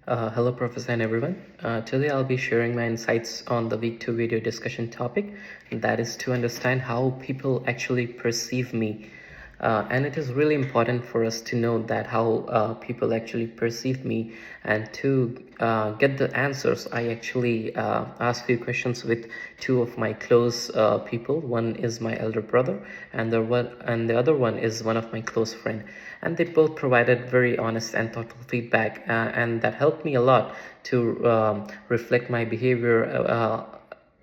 Hello, Professor and everyone. Today I'll be sharing my insights on the week 2 video discussion topic, that is to understand how people actually perceive me. And it is really important for us to know that how people actually perceive me, and to get the answers I actually ask few questions with two of my close people. One is my elder brother, and the other one is one of my close friend, and they both provided very honest and thoughtful feedback, and that helped me a lot to reflect my behavior,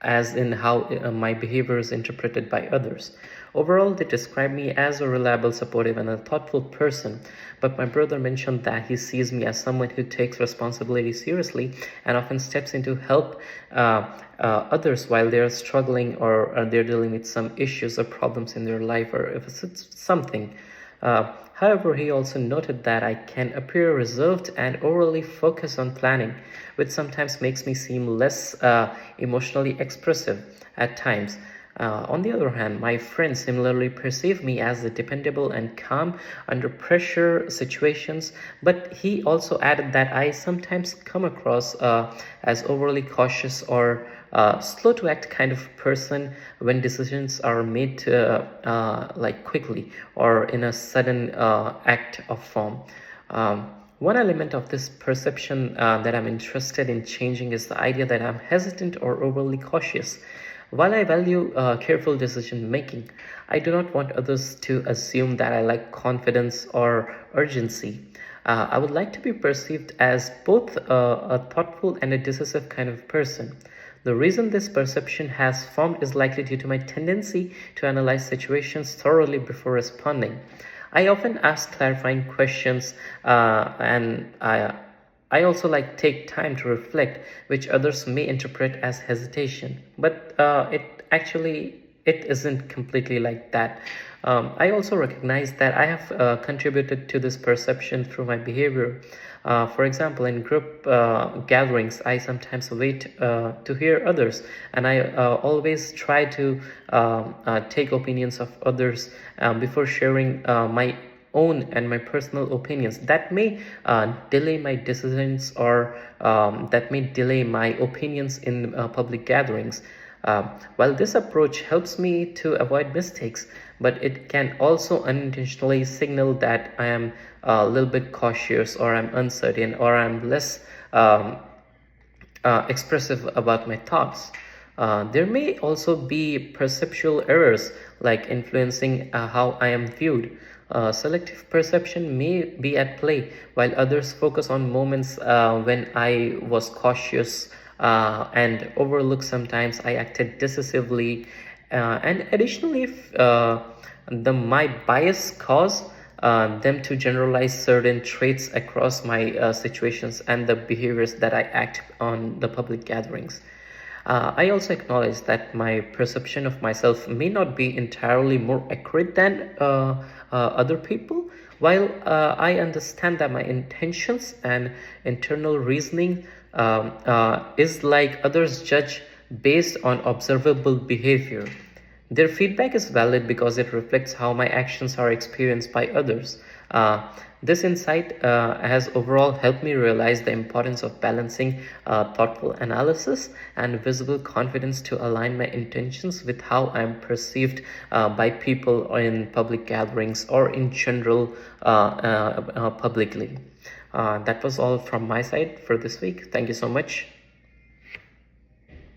as in how my behavior is interpreted by others. Overall, they describe me as a reliable, supportive, and a thoughtful person. But my brother mentioned that he sees me as someone who takes responsibility seriously and often steps in to help others while they're struggling, or they're dealing with some issues or problems in their life, or if it's something. However, he also noted that I can appear reserved and overly focused on planning, which sometimes makes me seem less emotionally expressive at times. On the other hand, my friends similarly perceive me as dependable and calm under pressure situations, but he also added that I sometimes come across as overly cautious or slow to act kind of person when decisions are made like quickly or in a sudden act of form. One element of this perception that I'm interested in changing is the idea that I'm hesitant or overly cautious. While I value careful decision making, I do not want others to assume that I lack confidence or urgency. I would like to be perceived as both a thoughtful and a decisive kind of person. The reason this perception has formed is likely due to my tendency to analyze situations thoroughly before responding. I often ask clarifying questions, and I also take time to reflect, which others may interpret as hesitation, but it isn't completely like that. I also recognize that I have contributed to this perception through my behavior. For example, in group gatherings, I sometimes wait to hear others, and I always try to take opinions of others before sharing my own and my personal opinions. That may delay my decisions, or that may delay my opinions in public gatherings. While this approach helps me to avoid mistakes, but it can also unintentionally signal that I am a little bit cautious, or I'm uncertain, or I'm less expressive about my thoughts. There may also be perceptual errors, like influencing how I am viewed. Selective perception may be at play, while others focus on moments when I was cautious and overlooked. Sometimes I acted decisively, and additionally, if my bias cause them to generalize certain traits across my situations and the behaviors that I act on the public gatherings. I also acknowledge that my perception of myself may not be entirely more accurate than other people. While I understand that my intentions and internal reasoning is like others judge based on observable behavior. Their feedback is valid because it reflects how my actions are experienced by others. This insight has overall helped me realize the importance of balancing thoughtful analysis and visible confidence to align my intentions with how I'm perceived by people in public gatherings, or in general publicly. That was all from my side for this week. Thank you so much.